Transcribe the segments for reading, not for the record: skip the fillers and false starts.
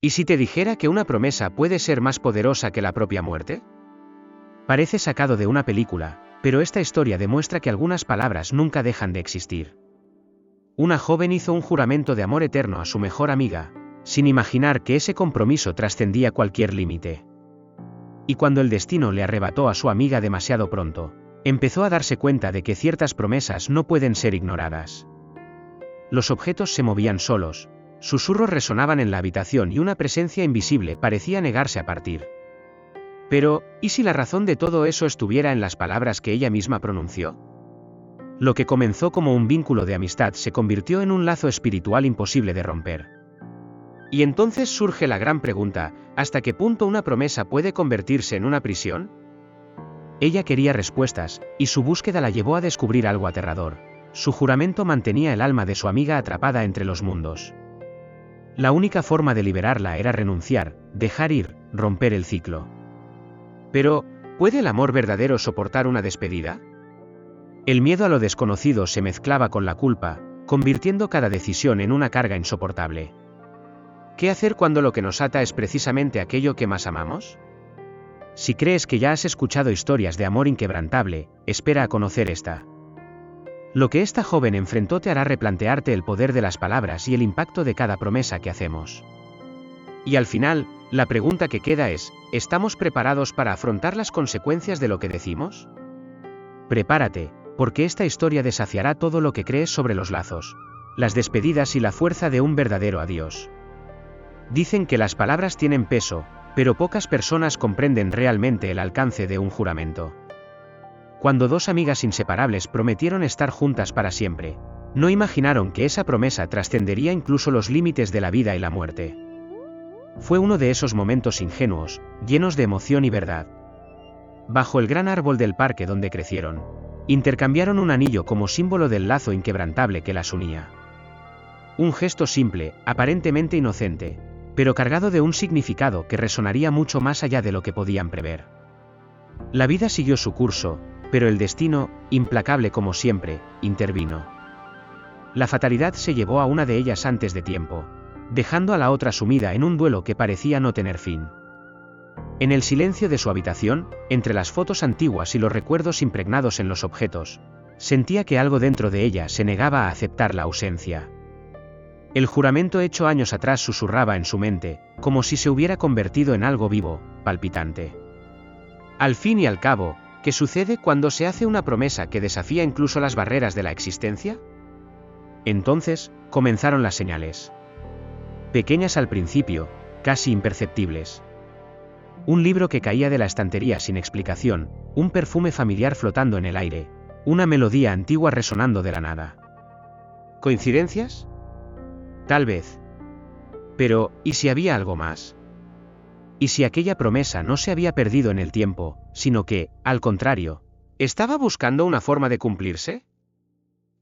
¿Y si te dijera que una promesa puede ser más poderosa que la propia muerte? Parece sacado de una película, pero esta historia demuestra que algunas palabras nunca dejan de existir. Una joven hizo un juramento de amor eterno a su mejor amiga, sin imaginar que ese compromiso trascendía cualquier límite. Y cuando el destino le arrebató a su amiga demasiado pronto, empezó a darse cuenta de que ciertas promesas no pueden ser ignoradas. Los objetos se movían solos, susurros resonaban en la habitación y una presencia invisible parecía negarse a partir. Pero, ¿y si la razón de todo eso estuviera en las palabras que ella misma pronunció? Lo que comenzó como un vínculo de amistad se convirtió en un lazo espiritual imposible de romper. Y entonces surge la gran pregunta, ¿hasta qué punto una promesa puede convertirse en una prisión? Ella quería respuestas, y su búsqueda la llevó a descubrir algo aterrador. Su juramento mantenía el alma de su amiga atrapada entre los mundos. La única forma de liberarla era renunciar, dejar ir, romper el ciclo. Pero, ¿puede el amor verdadero soportar una despedida? El miedo a lo desconocido se mezclaba con la culpa, convirtiendo cada decisión en una carga insoportable. ¿Qué hacer cuando lo que nos ata es precisamente aquello que más amamos? Si crees que ya has escuchado historias de amor inquebrantable, espera a conocer esta. Lo que esta joven enfrentó te hará replantearte el poder de las palabras y el impacto de cada promesa que hacemos. Y al final, la pregunta que queda es, ¿estamos preparados para afrontar las consecuencias de lo que decimos? Prepárate, porque esta historia desafiará todo lo que crees sobre los lazos, las despedidas y la fuerza de un verdadero adiós. Dicen que las palabras tienen peso, pero pocas personas comprenden realmente el alcance de un juramento. Cuando dos amigas inseparables prometieron estar juntas para siempre, no imaginaron que esa promesa trascendería incluso los límites de la vida y la muerte. Fue uno de esos momentos ingenuos, llenos de emoción y verdad. Bajo el gran árbol del parque donde crecieron, intercambiaron un anillo como símbolo del lazo inquebrantable que las unía. Un gesto simple, aparentemente inocente, pero cargado de un significado que resonaría mucho más allá de lo que podían prever. La vida siguió su curso, pero el destino, implacable como siempre, intervino. La fatalidad se llevó a una de ellas antes de tiempo, dejando a la otra sumida en un duelo que parecía no tener fin. En el silencio de su habitación, entre las fotos antiguas y los recuerdos impregnados en los objetos, sentía que algo dentro de ella se negaba a aceptar la ausencia. El juramento hecho años atrás susurraba en su mente, como si se hubiera convertido en algo vivo, palpitante. Al fin y al cabo, ¿qué sucede cuando se hace una promesa que desafía incluso las barreras de la existencia? Entonces, comenzaron las señales. Pequeñas al principio, casi imperceptibles. Un libro que caía de la estantería sin explicación, un perfume familiar flotando en el aire, una melodía antigua resonando de la nada. ¿Coincidencias? Tal vez. Pero, ¿y si había algo más? ¿Y si aquella promesa no se había perdido en el tiempo, sino que, al contrario, estaba buscando una forma de cumplirse?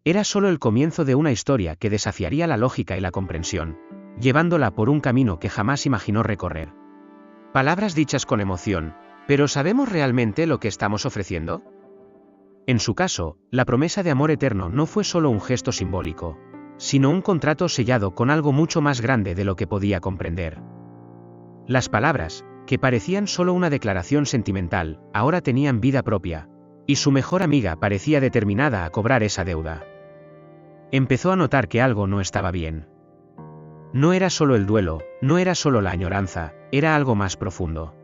Era solo el comienzo de una historia que desafiaría la lógica y la comprensión, llevándola por un camino que jamás imaginó recorrer. Palabras dichas con emoción, pero ¿sabemos realmente lo que estamos ofreciendo? En su caso, la promesa de amor eterno no fue solo un gesto simbólico, sino un contrato sellado con algo mucho más grande de lo que podía comprender. Las palabras, que parecían solo una declaración sentimental, ahora tenían vida propia, y su mejor amiga parecía determinada a cobrar esa deuda. Empezó a notar que algo no estaba bien. No era solo el duelo, no era solo la añoranza, era algo más profundo.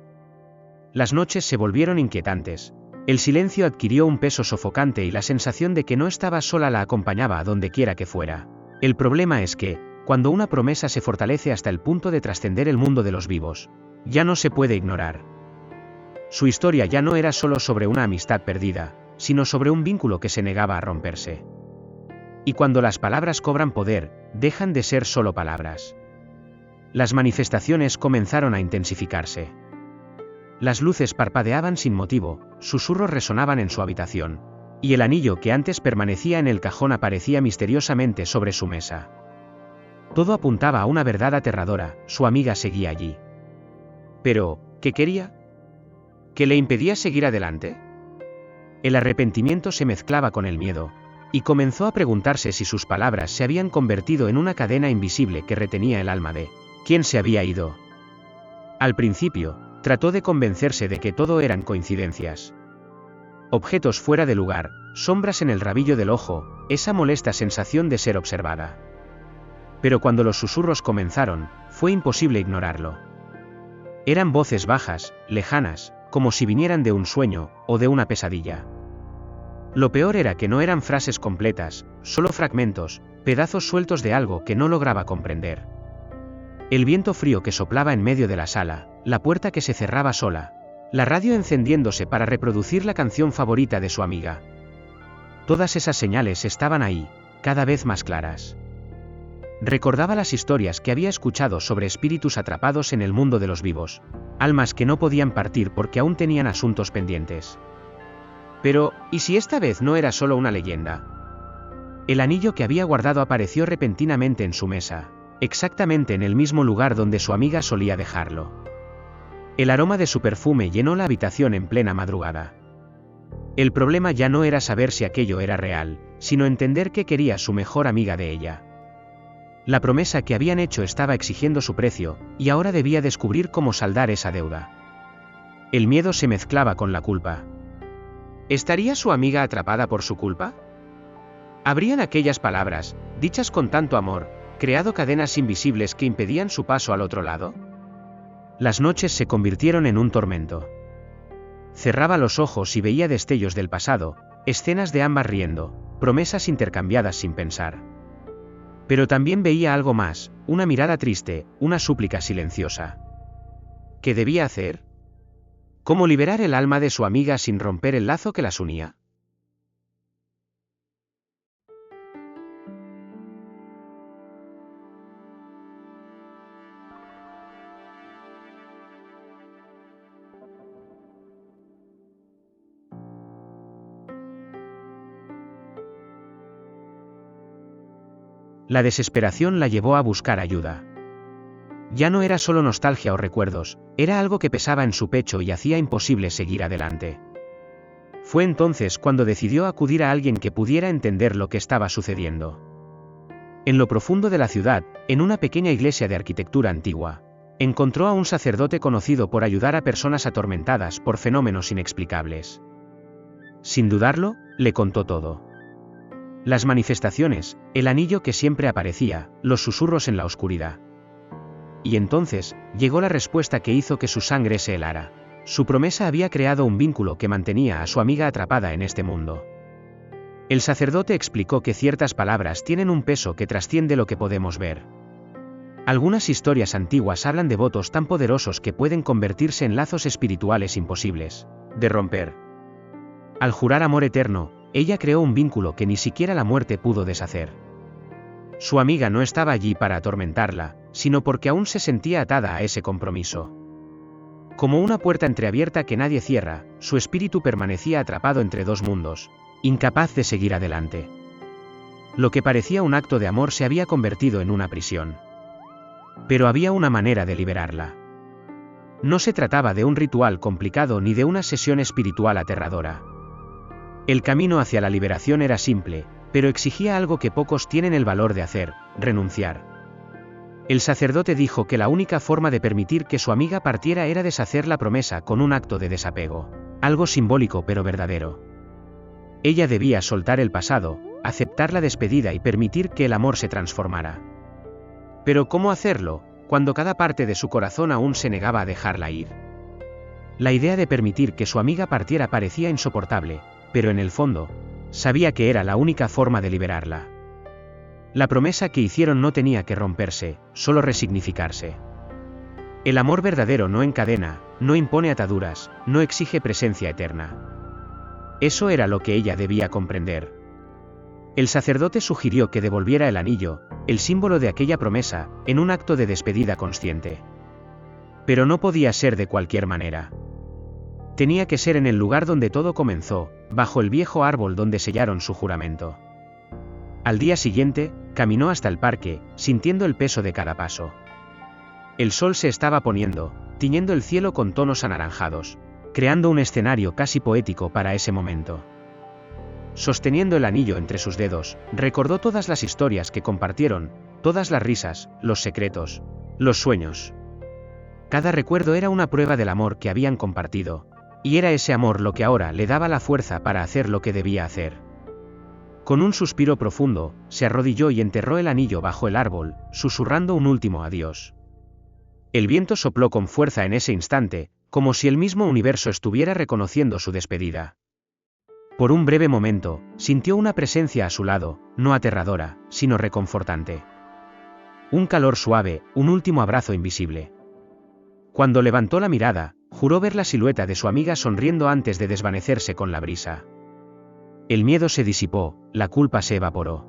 Las noches se volvieron inquietantes, el silencio adquirió un peso sofocante y la sensación de que no estaba sola la acompañaba a donde quiera que fuera. El problema es que, cuando una promesa se fortalece hasta el punto de trascender el mundo de los vivos, ya no se puede ignorar. Su historia ya no era solo sobre una amistad perdida, sino sobre un vínculo que se negaba a romperse. Y cuando las palabras cobran poder, dejan de ser solo palabras. Las manifestaciones comenzaron a intensificarse. Las luces parpadeaban sin motivo, susurros resonaban en su habitación, y el anillo que antes permanecía en el cajón aparecía misteriosamente sobre su mesa. Todo apuntaba a una verdad aterradora, su amiga seguía allí. Pero, ¿qué quería? ¿Qué le impedía seguir adelante? El arrepentimiento se mezclaba con el miedo, y comenzó a preguntarse si sus palabras se habían convertido en una cadena invisible que retenía el alma de ¿Quién se había ido? Al principio, trató de convencerse de que todo eran coincidencias. Objetos fuera de lugar, sombras en el rabillo del ojo, esa molesta sensación de ser observada. Pero cuando los susurros comenzaron, fue imposible ignorarlo. Eran voces bajas, lejanas, como si vinieran de un sueño, o de una pesadilla. Lo peor era que no eran frases completas, solo fragmentos, pedazos sueltos de algo que no lograba comprender. El viento frío que soplaba en medio de la sala, la puerta que se cerraba sola, la radio encendiéndose para reproducir la canción favorita de su amiga. Todas esas señales estaban ahí, cada vez más claras. Recordaba las historias que había escuchado sobre espíritus atrapados en el mundo de los vivos, almas que no podían partir porque aún tenían asuntos pendientes. Pero, ¿y si esta vez no era solo una leyenda? El anillo que había guardado apareció repentinamente en su mesa, exactamente en el mismo lugar donde su amiga solía dejarlo. El aroma de su perfume llenó la habitación en plena madrugada. El problema ya no era saber si aquello era real, sino entender qué quería su mejor amiga de ella. La promesa que habían hecho estaba exigiendo su precio, y ahora debía descubrir cómo saldar esa deuda. El miedo se mezclaba con la culpa. ¿Estaría su amiga atrapada por su culpa? ¿Habrían aquellas palabras, dichas con tanto amor, creado cadenas invisibles que impedían su paso al otro lado? Las noches se convirtieron en un tormento. Cerraba los ojos y veía destellos del pasado, escenas de ambas riendo, promesas intercambiadas sin pensar. Pero también veía algo más, una mirada triste, una súplica silenciosa. ¿Qué debía hacer? ¿Cómo liberar el alma de su amiga sin romper el lazo que las unía? La desesperación la llevó a buscar ayuda. Ya no era solo nostalgia o recuerdos, era algo que pesaba en su pecho y hacía imposible seguir adelante. Fue entonces cuando decidió acudir a alguien que pudiera entender lo que estaba sucediendo. En lo profundo de la ciudad, en una pequeña iglesia de arquitectura antigua, encontró a un sacerdote conocido por ayudar a personas atormentadas por fenómenos inexplicables. Sin dudarlo, le contó todo. Las manifestaciones, el anillo que siempre aparecía, los susurros en la oscuridad. Y entonces, llegó la respuesta que hizo que su sangre se helara. Su promesa había creado un vínculo que mantenía a su amiga atrapada en este mundo. El sacerdote explicó que ciertas palabras tienen un peso que trasciende lo que podemos ver. Algunas historias antiguas hablan de votos tan poderosos que pueden convertirse en lazos espirituales imposibles de romper. Al jurar amor eterno, ella creó un vínculo que ni siquiera la muerte pudo deshacer. Su amiga no estaba allí para atormentarla, sino porque aún se sentía atada a ese compromiso. Como una puerta entreabierta que nadie cierra, su espíritu permanecía atrapado entre dos mundos, incapaz de seguir adelante. Lo que parecía un acto de amor se había convertido en una prisión. Pero había una manera de liberarla. No se trataba de un ritual complicado ni de una sesión espiritual aterradora. El camino hacia la liberación era simple, pero exigía algo que pocos tienen el valor de hacer: renunciar. El sacerdote dijo que la única forma de permitir que su amiga partiera era deshacer la promesa con un acto de desapego, algo simbólico pero verdadero. Ella debía soltar el pasado, aceptar la despedida y permitir que el amor se transformara. Pero ¿cómo hacerlo, cuando cada parte de su corazón aún se negaba a dejarla ir? La idea de permitir que su amiga partiera parecía insoportable, pero en el fondo, sabía que era la única forma de liberarla. La promesa que hicieron no tenía que romperse, solo resignificarse. El amor verdadero no encadena, no impone ataduras, no exige presencia eterna. Eso era lo que ella debía comprender. El sacerdote sugirió que devolviera el anillo, el símbolo de aquella promesa, en un acto de despedida consciente. Pero no podía ser de cualquier manera. Tenía que ser en el lugar donde todo comenzó, bajo el viejo árbol donde sellaron su juramento. Al día siguiente, caminó hasta el parque, sintiendo el peso de cada paso. El sol se estaba poniendo, tiñendo el cielo con tonos anaranjados, creando un escenario casi poético para ese momento. Sosteniendo el anillo entre sus dedos, recordó todas las historias que compartieron, todas las risas, los secretos, Los sueños. Cada recuerdo era una prueba del amor que habían compartido, y era ese amor lo que ahora le daba la fuerza para hacer lo que debía hacer. Con un suspiro profundo, se arrodilló y enterró el anillo bajo el árbol, susurrando un último adiós. El viento sopló con fuerza en ese instante, como si el mismo universo estuviera reconociendo su despedida. Por un breve momento, sintió una presencia a su lado, no aterradora, sino reconfortante. Un calor suave, un último abrazo invisible. Cuando levantó la mirada, juró ver la silueta de su amiga sonriendo antes de desvanecerse con la brisa. El miedo se disipó, la culpa se evaporó.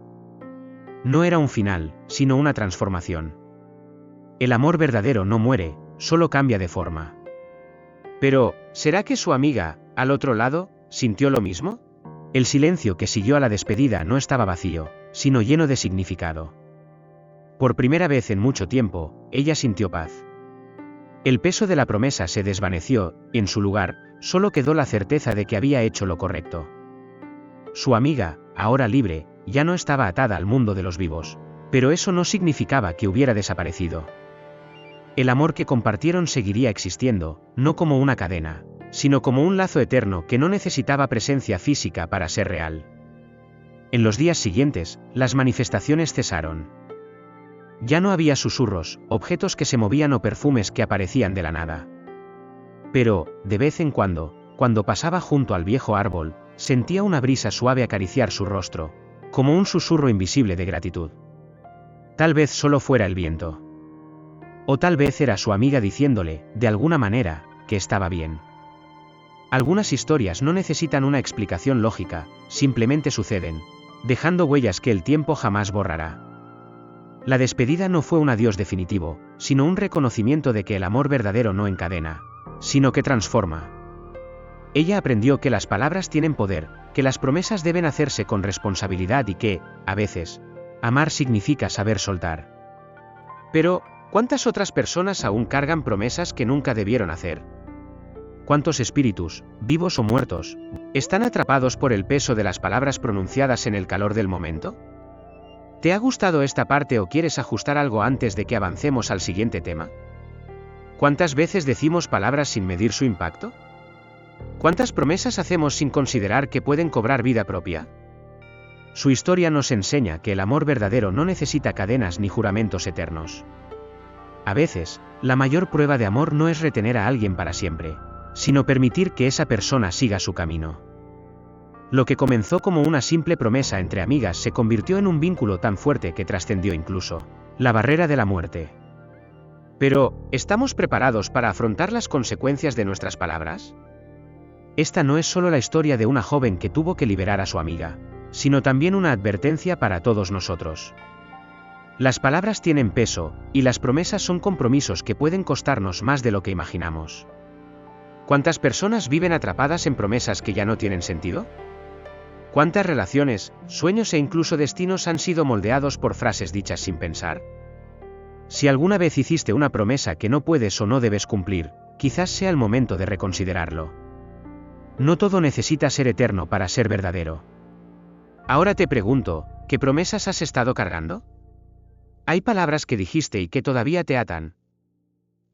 No era un final, sino una transformación. El amor verdadero no muere, solo cambia de forma. Pero, ¿será que su amiga, al otro lado, sintió lo mismo? El silencio que siguió a la despedida no estaba vacío, sino lleno de significado. Por primera vez en mucho tiempo, ella sintió paz. El peso de la promesa se desvaneció, y en su lugar, solo quedó la certeza de que había hecho lo correcto. Su amiga, ahora libre, ya no estaba atada al mundo de los vivos, pero eso no significaba que hubiera desaparecido. El amor que compartieron seguiría existiendo, no como una cadena, sino como un lazo eterno que no necesitaba presencia física para ser real. En los días siguientes, las manifestaciones cesaron. Ya no había susurros, objetos que se movían o perfumes que aparecían de la nada. Pero, de vez en cuando pasaba junto al viejo árbol, sentía una brisa suave acariciar su rostro, como un susurro invisible de gratitud. Tal vez solo fuera el viento. O tal vez era su amiga diciéndole, de alguna manera, que estaba bien. Algunas historias no necesitan una explicación lógica, simplemente suceden, dejando huellas que el tiempo jamás borrará. La despedida no fue un adiós definitivo, sino un reconocimiento de que el amor verdadero no encadena, sino que transforma. Ella aprendió que las palabras tienen poder, que las promesas deben hacerse con responsabilidad y que, a veces, amar significa saber soltar. Pero, ¿cuántas otras personas aún cargan promesas que nunca debieron hacer? ¿Cuántos espíritus, vivos o muertos, están atrapados por el peso de las palabras pronunciadas en el calor del momento? ¿Te ha gustado esta parte o quieres ajustar algo antes de que avancemos al siguiente tema? ¿Cuántas veces decimos palabras sin medir su impacto? ¿Cuántas promesas hacemos sin considerar que pueden cobrar vida propia? Su historia nos enseña que el amor verdadero no necesita cadenas ni juramentos eternos. A veces, la mayor prueba de amor no es retener a alguien para siempre, sino permitir que esa persona siga su camino. Lo que comenzó como una simple promesa entre amigas se convirtió en un vínculo tan fuerte que trascendió incluso la barrera de la muerte. Pero, ¿estamos preparados para afrontar las consecuencias de nuestras palabras? Esta no es solo la historia de una joven que tuvo que liberar a su amiga, sino también una advertencia para todos nosotros. Las palabras tienen peso, y las promesas son compromisos que pueden costarnos más de lo que imaginamos. ¿Cuántas personas viven atrapadas en promesas que ya no tienen sentido? ¿Cuántas relaciones, sueños e incluso destinos han sido moldeados por frases dichas sin pensar? Si alguna vez hiciste una promesa que no puedes o no debes cumplir, quizás sea el momento de reconsiderarlo. No todo necesita ser eterno para ser verdadero. Ahora te pregunto, ¿qué promesas has estado cargando? ¿Hay palabras que dijiste y que todavía te atan?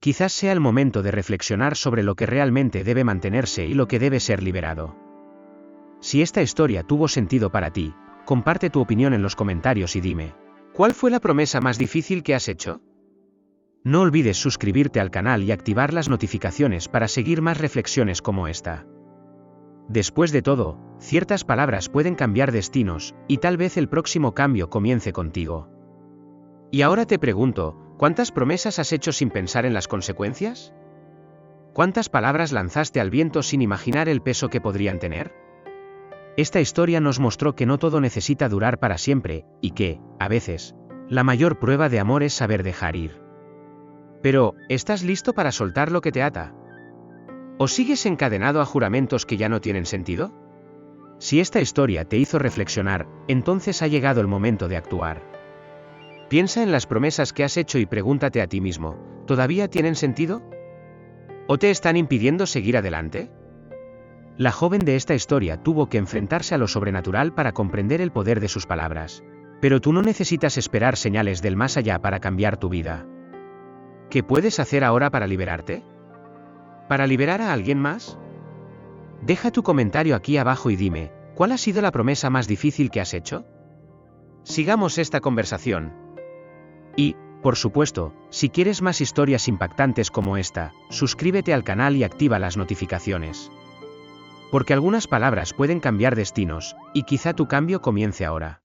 Quizás sea el momento de reflexionar sobre lo que realmente debe mantenerse y lo que debe ser liberado. Si esta historia tuvo sentido para ti, comparte tu opinión en los comentarios y dime, ¿cuál fue la promesa más difícil que has hecho? No olvides suscribirte al canal y activar las notificaciones para seguir más reflexiones como esta. Después de todo, ciertas palabras pueden cambiar destinos, y tal vez el próximo cambio comience contigo. Y ahora te pregunto, ¿cuántas promesas has hecho sin pensar en las consecuencias? ¿Cuántas palabras lanzaste al viento sin imaginar el peso que podrían tener? Esta historia nos mostró que no todo necesita durar para siempre, y que, a veces, la mayor prueba de amor es saber dejar ir. Pero, ¿estás listo para soltar lo que te ata? ¿O sigues encadenado a juramentos que ya no tienen sentido? Si esta historia te hizo reflexionar, entonces ha llegado el momento de actuar. Piensa en las promesas que has hecho y pregúntate a ti mismo, ¿todavía tienen sentido? ¿O te están impidiendo seguir adelante? La joven de esta historia tuvo que enfrentarse a lo sobrenatural para comprender el poder de sus palabras. Pero tú no necesitas esperar señales del más allá para cambiar tu vida. ¿Qué puedes hacer ahora para liberarte? ¿Para liberar a alguien más? Deja tu comentario aquí abajo y dime, ¿cuál ha sido la promesa más difícil que has hecho? Sigamos esta conversación. Y, por supuesto, si quieres más historias impactantes como esta, suscríbete al canal y activa las notificaciones. Porque algunas palabras pueden cambiar destinos, y quizá tu cambio comience ahora.